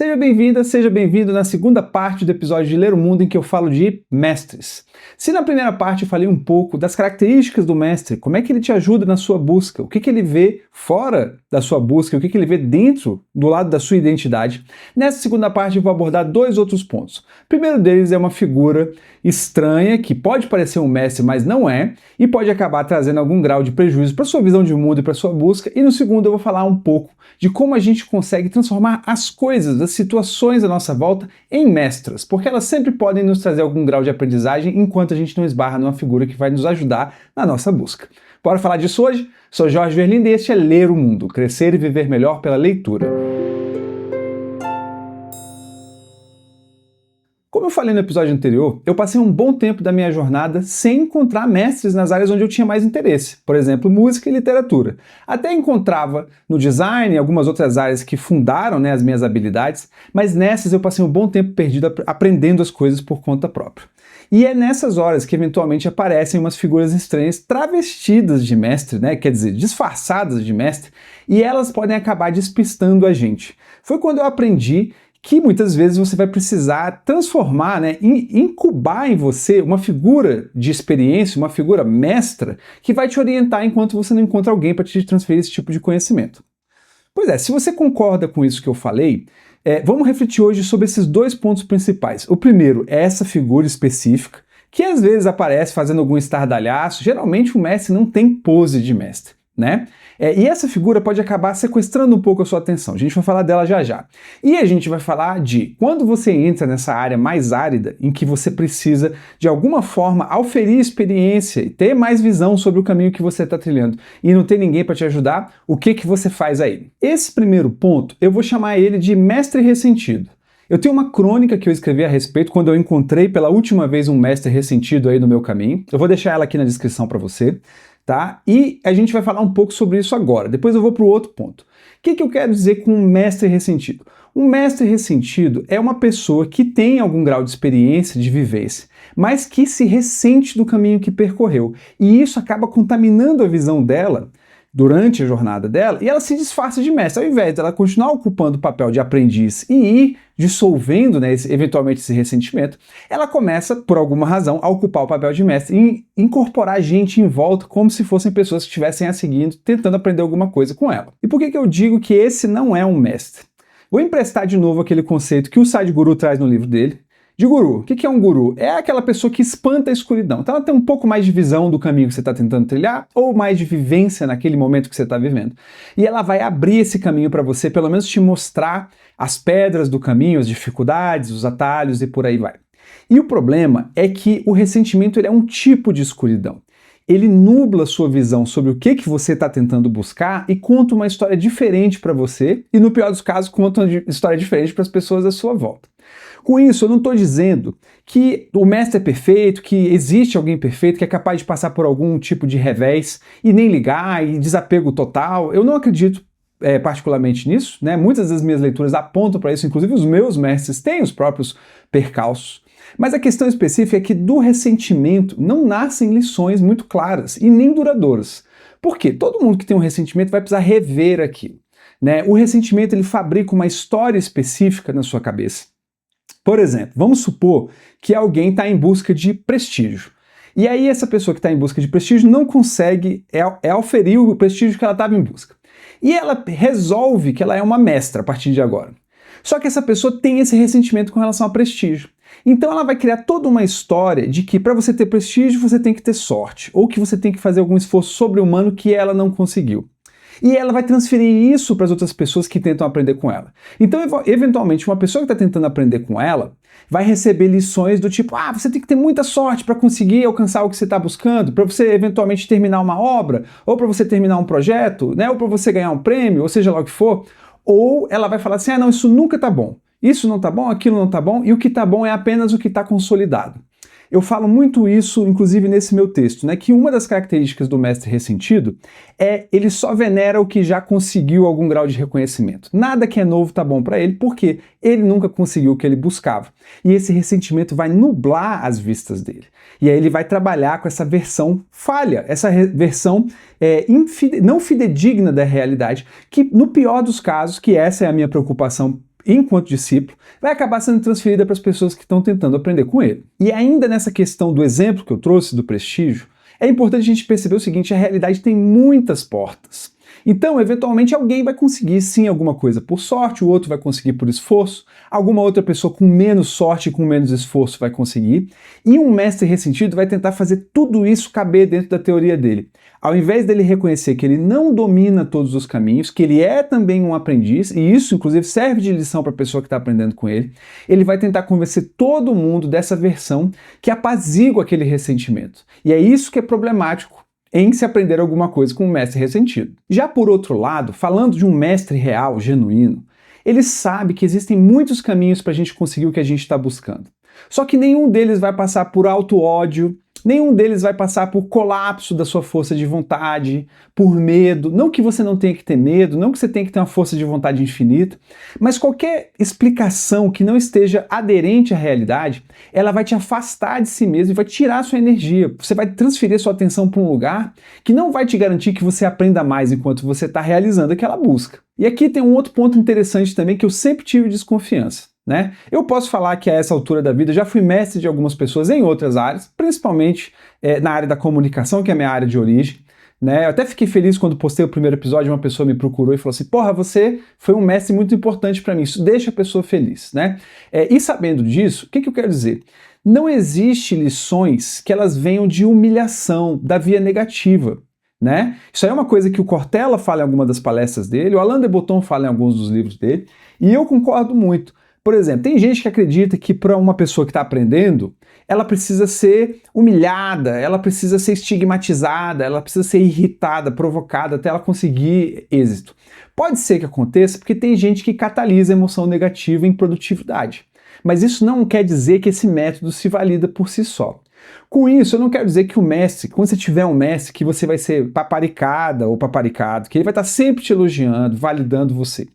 Seja bem-vinda, seja bem-vindo na segunda parte do episódio de Ler o Mundo, em que eu falo de mestres. Se na primeira parte eu falei um pouco das características do mestre, como é que ele te ajuda na sua busca, o que ele vê fora da sua busca, o que ele vê dentro, do lado da sua identidade, nessa segunda parte eu vou abordar dois outros pontos. O primeiro deles é uma figura estranha, que pode parecer um mestre, mas não é, e pode acabar trazendo algum grau de prejuízo para sua visão de mundo e para sua busca. E no segundo eu vou falar um pouco de como a gente consegue transformar as coisas, as situações à nossa volta em mestras, porque elas sempre podem nos trazer algum grau de aprendizagem enquanto a gente não esbarra numa figura que vai nos ajudar na nossa busca. Bora falar disso hoje? Sou Jorge Verlindo e este é Ler o Mundo, crescer e viver melhor pela leitura. Como eu falei no episódio anterior, eu passei um bom tempo da minha jornada sem encontrar mestres nas áreas onde eu tinha mais interesse, por exemplo, música e literatura. Até encontrava no design e algumas outras áreas que fundaram as minhas habilidades, mas nessas eu passei um bom tempo perdido aprendendo as coisas por conta própria. E é nessas horas que eventualmente aparecem umas figuras estranhas travestidas de mestre, quer dizer, disfarçadas de mestre, e elas podem acabar despistando a gente. Foi quando eu aprendi que muitas vezes você vai precisar transformar, incubar em você uma figura de experiência, uma figura mestra, que vai te orientar enquanto você não encontra alguém para te transferir esse tipo de conhecimento. Pois é, se você concorda com isso que eu falei, vamos refletir hoje sobre esses dois pontos principais. O primeiro é essa figura específica, que às vezes aparece fazendo algum estardalhaço. Geralmente o mestre não tem pose de mestre, e essa figura pode acabar sequestrando um pouco a sua atenção. A gente vai falar dela já já. E a gente vai falar de quando você entra nessa área mais árida, em que você precisa, de alguma forma, auferir experiência e ter mais visão sobre o caminho que você está trilhando e não ter ninguém para te ajudar, o que você faz aí? Esse primeiro ponto, eu vou chamar ele de mestre ressentido. Eu tenho uma crônica que eu escrevi a respeito quando eu encontrei pela última vez um mestre ressentido aí no meu caminho. Eu vou deixar ela aqui na descrição para você. E a gente vai falar um pouco sobre isso agora. Depois eu vou para o outro ponto. O que eu quero dizer com um mestre ressentido? Um mestre ressentido é uma pessoa que tem algum grau de experiência, de vivência, mas que se ressente do caminho que percorreu. E isso acaba contaminando a visão dela durante a jornada dela, e ela se disfarça de mestre. Ao invés dela continuar ocupando o papel de aprendiz e ir dissolvendo eventualmente esse ressentimento, ela começa, por alguma razão, a ocupar o papel de mestre e incorporar gente em volta como se fossem pessoas que estivessem a seguindo, tentando aprender alguma coisa com ela. E por que eu digo que esse não é um mestre? Vou emprestar de novo aquele conceito que o Sadhguru traz no livro dele, de guru. O que é um guru? É aquela pessoa que espanta a escuridão. Então ela tem um pouco mais de visão do caminho que você está tentando trilhar, ou mais de vivência naquele momento que você está vivendo. E ela vai abrir esse caminho para você, pelo menos te mostrar as pedras do caminho, as dificuldades, os atalhos e por aí vai. E o problema é que o ressentimento ele é um tipo de escuridão. Ele nubla sua visão sobre o que você está tentando buscar e conta uma história diferente para você, e no pior dos casos, conta uma história diferente para as pessoas à sua volta. Com isso, eu não estou dizendo que o mestre é perfeito, que existe alguém perfeito, que é capaz de passar por algum tipo de revés e nem ligar, e desapego total. Eu não acredito particularmente nisso, Muitas das minhas leituras apontam para isso, inclusive os meus mestres têm os próprios percalços. Mas a questão específica é que do ressentimento não nascem lições muito claras e nem duradouras. Por quê? Todo mundo que tem um ressentimento vai precisar rever aquilo. O ressentimento ele fabrica uma história específica na sua cabeça. Por exemplo, vamos supor que alguém está em busca de prestígio. E aí essa pessoa que está em busca de prestígio não consegue auferir o prestígio que ela estava em busca. E ela resolve que ela é uma mestra a partir de agora. Só que essa pessoa tem esse ressentimento com relação ao prestígio. Então ela vai criar toda uma história de que para você ter prestígio você tem que ter sorte, ou que você tem que fazer algum esforço sobre-humano que ela não conseguiu. E ela vai transferir isso para as outras pessoas que tentam aprender com ela. Então, eventualmente, uma pessoa que está tentando aprender com ela vai receber lições do tipo, você tem que ter muita sorte para conseguir alcançar o que você está buscando, para você eventualmente terminar uma obra, ou para você terminar um projeto, ou para você ganhar um prêmio, ou seja lá o que for. Ou ela vai falar assim, não, isso nunca está bom. Isso não está bom, aquilo não está bom, e o que está bom é apenas o que está consolidado. Eu falo muito isso, inclusive, nesse meu texto, que uma das características do mestre ressentido é ele só venera o que já conseguiu algum grau de reconhecimento. Nada que é novo tá bom para ele, porque ele nunca conseguiu o que ele buscava. E esse ressentimento vai nublar as vistas dele. E aí ele vai trabalhar com essa versão falha, essa versão não fidedigna da realidade, que no pior dos casos, que essa é a minha preocupação enquanto discípulo, vai acabar sendo transferida para as pessoas que estão tentando aprender com ele. E ainda nessa questão do exemplo que eu trouxe do prestígio, é importante a gente perceber o seguinte: a realidade tem muitas portas. Então, eventualmente, alguém vai conseguir sim alguma coisa por sorte, o outro vai conseguir por esforço, alguma outra pessoa com menos sorte e com menos esforço vai conseguir, e um mestre ressentido vai tentar fazer tudo isso caber dentro da teoria dele. Ao invés dele reconhecer que ele não domina todos os caminhos, que ele é também um aprendiz, e isso inclusive serve de lição para a pessoa que está aprendendo com ele vai tentar convencer todo mundo dessa versão que apazigua aquele ressentimento. E é isso que é problemático em se aprender alguma coisa com um mestre ressentido. Já por outro lado, falando de um mestre real, genuíno, ele sabe que existem muitos caminhos para a gente conseguir o que a gente está buscando. Só que nenhum deles vai passar por auto-ódio, nenhum deles vai passar por colapso da sua força de vontade, por medo. Não que você não tenha que ter medo, não que você tenha que ter uma força de vontade infinita, mas qualquer explicação que não esteja aderente à realidade, ela vai te afastar de si mesmo e vai tirar a sua energia. Você vai transferir sua atenção para um lugar que não vai te garantir que você aprenda mais enquanto você está realizando aquela busca. E aqui tem um outro ponto interessante também que eu sempre tive desconfiança. Eu posso falar que a essa altura da vida já fui mestre de algumas pessoas em outras áreas, principalmente na área da comunicação, que é a minha área de origem. Eu até fiquei feliz quando postei o primeiro episódio, uma pessoa me procurou e falou assim: porra, você foi um mestre muito importante para mim. Isso deixa a pessoa feliz. E sabendo disso, o que eu quero dizer? Não existe lições que elas venham de humilhação, da via negativa. Isso aí é uma coisa que o Cortella fala em alguma das palestras dele, o Alain de Botton fala em alguns dos livros dele, e eu concordo muito. Por exemplo, tem gente que acredita que para uma pessoa que está aprendendo, ela precisa ser humilhada, ela precisa ser estigmatizada, ela precisa ser irritada, provocada até ela conseguir êxito. Pode ser que aconteça porque tem gente que catalisa a emoção negativa em produtividade. Mas isso não quer dizer que esse método se valida por si só. Com isso, eu não quero dizer que o mestre, quando você tiver um mestre, que você vai ser paparicada ou paparicado, que ele vai estar sempre te elogiando, validando você.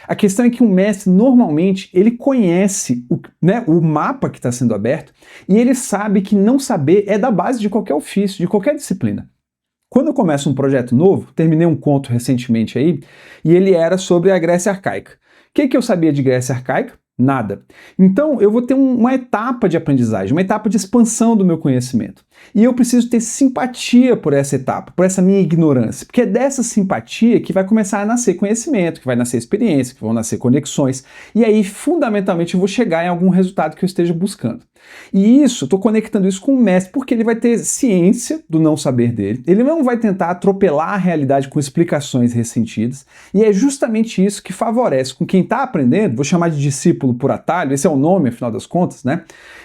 A questão é que um mestre, normalmente, ele conhece o mapa que está sendo aberto e ele sabe que não saber é da base de qualquer ofício, de qualquer disciplina. Quando eu começo um projeto novo, terminei um conto recentemente aí, e ele era sobre a Grécia Arcaica. O que eu sabia de Grécia Arcaica? Nada. Então eu vou ter uma etapa de aprendizagem, uma etapa de expansão do meu conhecimento. E eu preciso ter simpatia por essa etapa, por essa minha ignorância, porque é dessa simpatia que vai começar a nascer conhecimento, que vai nascer experiência, que vão nascer conexões, e aí fundamentalmente eu vou chegar em algum resultado que eu esteja buscando. E isso, estou conectando isso com o mestre, porque ele vai ter ciência do não saber dele, ele não vai tentar atropelar a realidade com explicações ressentidas, e é justamente isso que favorece com quem está aprendendo, vou chamar de discípulo por atalho, esse é o nome, afinal das contas,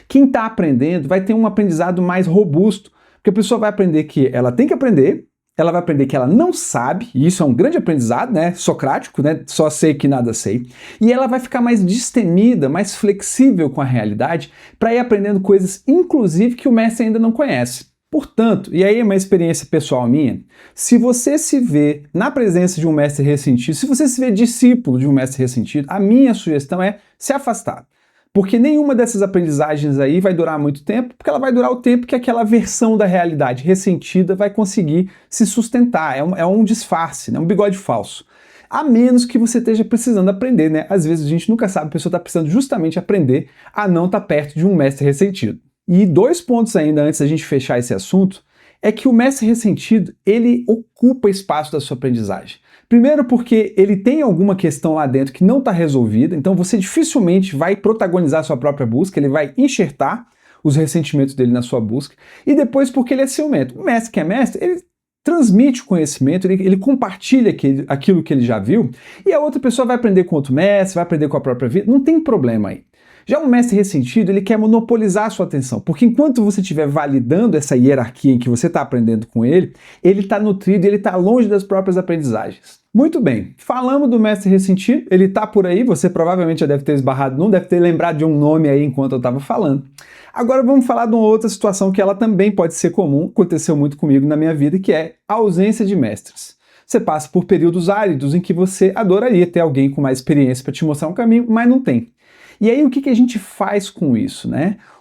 Quem está aprendendo vai ter um aprendizado mais robusto, porque a pessoa vai aprender que ela tem que aprender, ela vai aprender que ela não sabe, e isso é um grande aprendizado, socrático, só sei que nada sei, e ela vai ficar mais destemida, mais flexível com a realidade, para ir aprendendo coisas, inclusive, que o mestre ainda não conhece. Portanto, e aí é uma experiência pessoal minha, se você se vê na presença de um mestre ressentido, se você se vê discípulo de um mestre ressentido, a minha sugestão é se afastar. Porque nenhuma dessas aprendizagens aí vai durar muito tempo, porque ela vai durar o tempo que aquela versão da realidade ressentida vai conseguir se sustentar. É um disfarce, um bigode falso. A menos que você esteja precisando aprender, Às vezes a gente nunca sabe, a pessoa está precisando justamente aprender a não estar perto de um mestre ressentido. E 2 pontos ainda antes da gente fechar esse assunto, é que o mestre ressentido, ele ocupa espaço da sua aprendizagem. Primeiro porque ele tem alguma questão lá dentro que não está resolvida, então você dificilmente vai protagonizar a sua própria busca, ele vai enxertar os ressentimentos dele na sua busca, e depois porque ele é ciumento. O mestre que é mestre, ele transmite o conhecimento, ele compartilha aquilo que ele já viu, e a outra pessoa vai aprender com outro mestre, vai aprender com a própria vida, não tem problema aí. Já um mestre ressentido, ele quer monopolizar a sua atenção, porque enquanto você estiver validando essa hierarquia em que você está aprendendo com ele está nutrido e ele está longe das próprias aprendizagens. Muito bem, falamos do mestre ressentido, ele está por aí, você provavelmente já deve ter esbarrado, não deve ter lembrado de um nome aí enquanto eu estava falando. Agora vamos falar de uma outra situação que ela também pode ser comum, aconteceu muito comigo na minha vida, que é a ausência de mestres. Você passa por períodos áridos em que você adoraria ter alguém com mais experiência para te mostrar um caminho, mas não tem. E aí o que a gente faz com isso,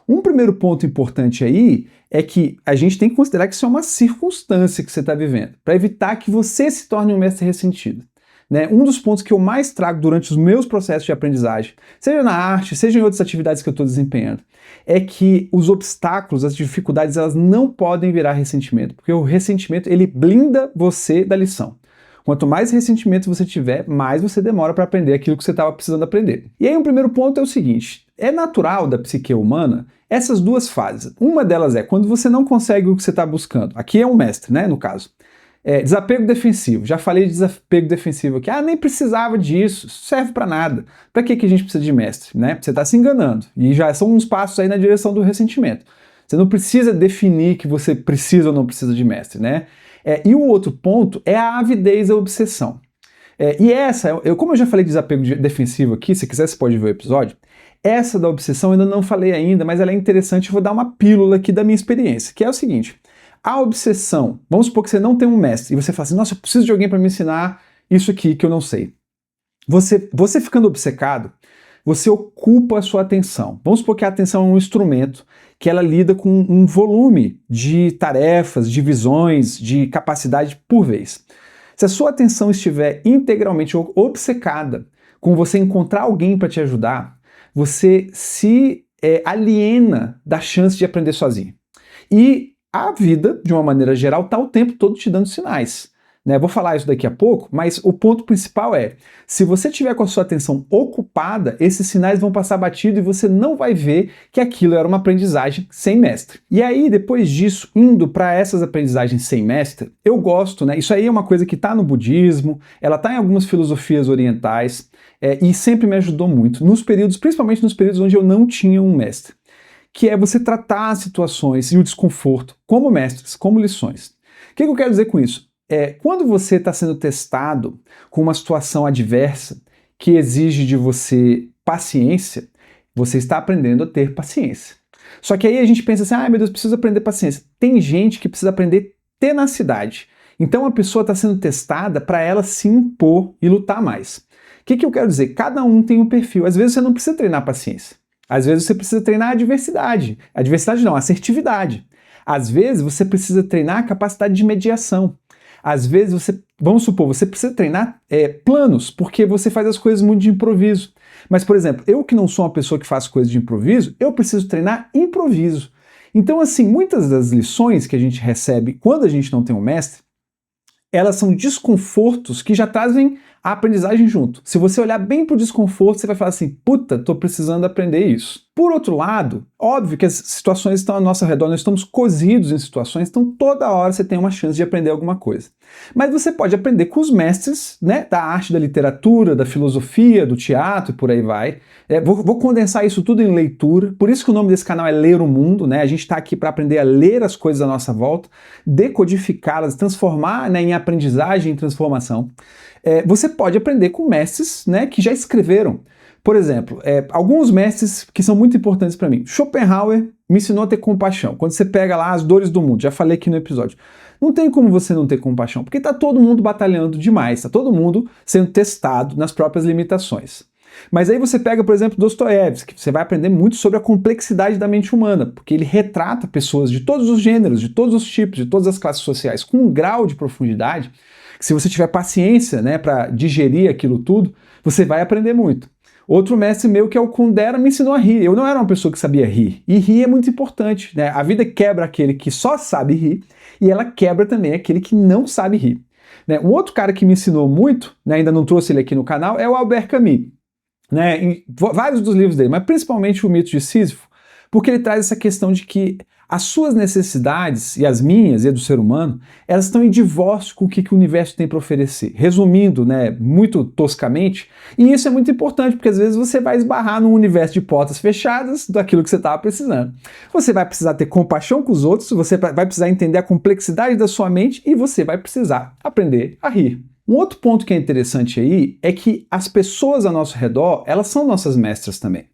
Um primeiro ponto importante aí é que a gente tem que considerar que isso é uma circunstância que você está vivendo, para evitar que você se torne um mestre ressentido. né, um dos pontos que eu mais trago durante os meus processos de aprendizagem, seja na arte, seja em outras atividades que eu estou desempenhando, é que os obstáculos, as dificuldades, elas não podem virar ressentimento, porque o ressentimento, ele blinda você da lição. Quanto mais ressentimento você tiver, mais você demora para aprender aquilo que você estava precisando aprender. E aí um primeiro ponto é o seguinte, é natural da psique humana essas duas fases. Uma delas é quando você não consegue o que você está buscando. Aqui é um mestre, né, no caso. Desapego defensivo. Já falei de desapego defensivo aqui. Nem precisava disso, isso serve para nada. Para que a gente precisa de mestre, né? Você está se enganando. E já são uns passos aí na direção do ressentimento. Você não precisa definir que você precisa ou não precisa de mestre, né? E o outro ponto é a avidez, a obsessão. E essa, como eu já falei de desapego defensivo aqui, se quiser você pode ver o episódio, essa da obsessão eu ainda não falei ainda, mas ela é interessante, eu vou dar uma pílula aqui da minha experiência, que é o seguinte, a obsessão, vamos supor que você não tem um mestre, e você fala assim, nossa, eu preciso de alguém para me ensinar isso aqui que eu não sei. Você ficando obcecado, você ocupa a sua atenção. Vamos supor que a atenção é um instrumento que ela lida com um volume de tarefas, de visões, de capacidade por vez. Se a sua atenção estiver integralmente obcecada com você encontrar alguém para te ajudar, você se aliena da chance de aprender sozinho. E a vida, de uma maneira geral, está o tempo todo te dando sinais. Vou falar isso daqui a pouco, mas o ponto principal é, se você tiver com a sua atenção ocupada, esses sinais vão passar batido e você não vai ver que aquilo era uma aprendizagem sem mestre. E aí, depois disso, indo para essas aprendizagens sem mestre, eu gosto, isso aí é uma coisa que está no budismo, ela está em algumas filosofias orientais, e sempre me ajudou muito, principalmente nos períodos onde eu não tinha um mestre, que é você tratar as situações e o desconforto como mestres, como lições. O que eu quero dizer com isso? Quando você está sendo testado com uma situação adversa que exige de você paciência, você está aprendendo a ter paciência. Só que aí a gente pensa assim, meu Deus, preciso aprender paciência. Tem gente que precisa aprender tenacidade. Então a pessoa está sendo testada para ela se impor e lutar mais. O que eu quero dizer? Cada um tem um perfil. Às vezes você não precisa treinar paciência. Às vezes você precisa treinar a adversidade. Adversidade não, a assertividade. Às vezes você precisa treinar a capacidade de mediação. Às vezes vamos supor, você precisa treinar planos, porque você faz as coisas muito de improviso. Mas, por exemplo, eu que não sou uma pessoa que faz coisas de improviso, eu preciso treinar improviso. Então, assim, muitas das lições que a gente recebe quando a gente não tem um mestre, elas são desconfortos que já trazem a aprendizagem junto. Se você olhar bem para o desconforto, você vai falar assim, puta, tô precisando aprender isso. Por outro lado, óbvio que as situações estão ao nosso redor, nós estamos cozidos em situações, então toda hora você tem uma chance de aprender alguma coisa. Mas você pode aprender com os mestres, da arte, da literatura, da filosofia, do teatro e por aí vai. Vou condensar isso tudo em leitura, por isso que o nome desse canal é Ler o Mundo, A gente está aqui para aprender a ler as coisas à nossa volta, decodificá-las, transformar em aprendizagem e transformação. Você pode aprender com mestres que já escreveram. Por exemplo, alguns mestres que são muito importantes para mim. Schopenhauer me ensinou a ter compaixão. Quando você pega lá As Dores do Mundo, já falei aqui no episódio. Não tem como você não ter compaixão, porque está todo mundo batalhando demais, está todo mundo sendo testado nas próprias limitações. Mas aí você pega, por exemplo, Dostoiévski, você vai aprender muito sobre a complexidade da mente humana, porque ele retrata pessoas de todos os gêneros, de todos os tipos, de todas as classes sociais, com um grau de profundidade, que se você tiver paciência para digerir aquilo tudo, você vai aprender muito. Outro mestre meu, que é o Kundera, me ensinou a rir. Eu não era uma pessoa que sabia rir. E rir é muito importante, A vida quebra aquele que só sabe rir e ela quebra também aquele que não sabe rir. Um outro cara que me ensinou muito, ainda não trouxe ele aqui no canal, é o Albert Camus. Em vários dos livros dele, mas principalmente o Mito de Sísifo, porque ele traz essa questão de que as suas necessidades, e as minhas e a do ser humano, elas estão em divórcio com o que o universo tem para oferecer. Resumindo, muito toscamente, e isso é muito importante, porque às vezes você vai esbarrar num universo de portas fechadas daquilo que você estava precisando. Você vai precisar ter compaixão com os outros, você vai precisar entender a complexidade da sua mente e você vai precisar aprender a rir. Um outro ponto que é interessante aí é que as pessoas ao nosso redor, elas são nossas mestras também.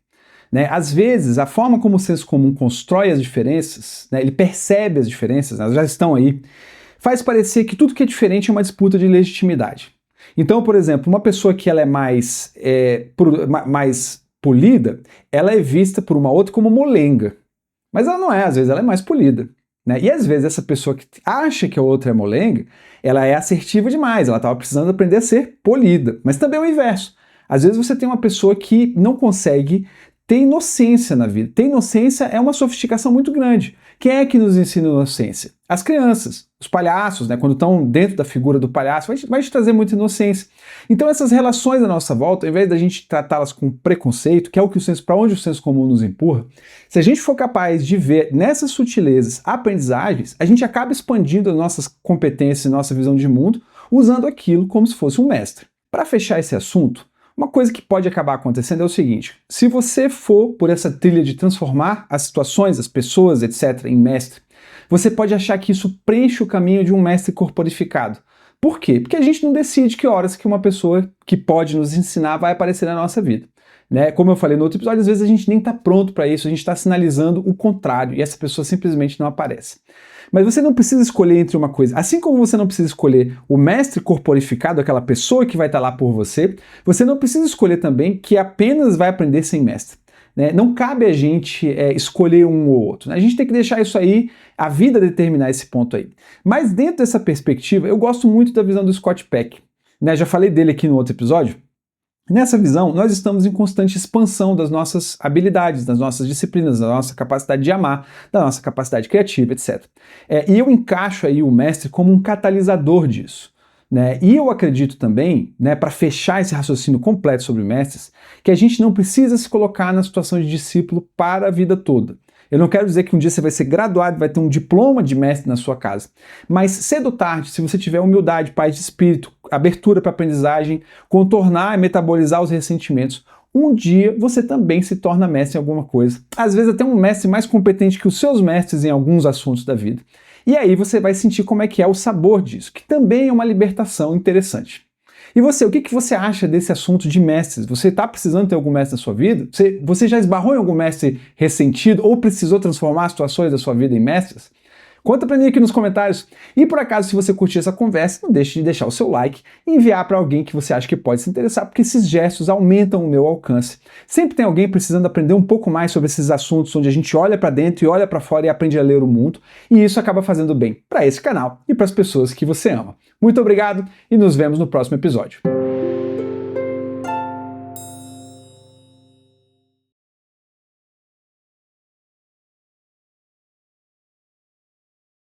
Às vezes, a forma como o senso comum constrói as diferenças, ele percebe as diferenças, elas já estão aí, faz parecer que tudo que é diferente é uma disputa de legitimidade. Então, por exemplo, uma pessoa que ela é mais polida, ela é vista por uma outra como molenga. Mas ela não é, às vezes ela é mais polida. né? E às vezes essa pessoa que acha que a outra é molenga, ela é assertiva demais, ela estava precisando aprender a ser polida. Mas também é o inverso. Às vezes você tem uma pessoa que não consegue ter inocência na vida. Ter inocência é uma sofisticação muito grande. Quem é que nos ensina inocência? As crianças, os palhaços, né? Quando estão dentro da figura do palhaço, vai te trazer muita inocência. Então essas relações à nossa volta, ao invés da gente tratá-las com preconceito, que é o que o senso, para onde o senso comum nos empurra, se a gente for capaz de ver nessas sutilezas aprendizagens, a gente acaba expandindo as nossas competências e nossa visão de mundo, usando aquilo como se fosse um mestre. Para fechar esse assunto, uma coisa que pode acabar acontecendo é o seguinte: se você for por essa trilha de transformar as situações, as pessoas, etc., em mestre, você pode achar que isso preenche o caminho de um mestre corporificado. Por quê? Porque a gente não decide que horas que uma pessoa que pode nos ensinar vai aparecer na nossa vida. Né? Como eu falei no outro episódio, às vezes a gente nem está pronto para isso, a gente está sinalizando o contrário e essa pessoa simplesmente não aparece. Mas você não precisa escolher entre uma coisa. Assim como você não precisa escolher o mestre corporificado, aquela pessoa que vai estar lá por você, você não precisa escolher também que apenas vai aprender sem mestre. Né? Não cabe a gente escolher um ou outro. Né? A gente tem que deixar isso aí, a vida determinar esse ponto aí. Mas dentro dessa perspectiva, eu gosto muito da visão do Scott Peck. Né? Já falei dele aqui no outro episódio. Nessa visão, nós estamos em constante expansão das nossas habilidades, das nossas disciplinas, da nossa capacidade de amar, da nossa capacidade criativa, etc. E eu encaixo aí o mestre como um catalisador disso. Né? E eu acredito também, né, para fechar esse raciocínio completo sobre mestres, que a gente não precisa se colocar na situação de discípulo para a vida toda. Eu não quero dizer que um dia você vai ser graduado, vai ter um diploma de mestre na sua casa. Mas cedo ou tarde, se você tiver humildade, paz de espírito, abertura para aprendizagem, contornar e metabolizar os ressentimentos, um dia você também se torna mestre em alguma coisa. Às vezes até um mestre mais competente que os seus mestres em alguns assuntos da vida. E aí você vai sentir como é que é o sabor disso, que também é uma libertação interessante. E você, o que você acha desse assunto de mestres? Você está precisando ter algum mestre na sua vida? Você já esbarrou em algum mestre ressentido ou precisou transformar as situações da sua vida em mestres? Conta pra mim aqui nos comentários. E por acaso, se você curtiu essa conversa, não deixe de deixar o seu like e enviar para alguém que você acha que pode se interessar, porque esses gestos aumentam o meu alcance. Sempre tem alguém precisando aprender um pouco mais sobre esses assuntos, onde a gente olha para dentro e olha para fora e aprende a ler o mundo, e isso acaba fazendo bem para esse canal e para as pessoas que você ama. Muito obrigado e nos vemos no próximo episódio.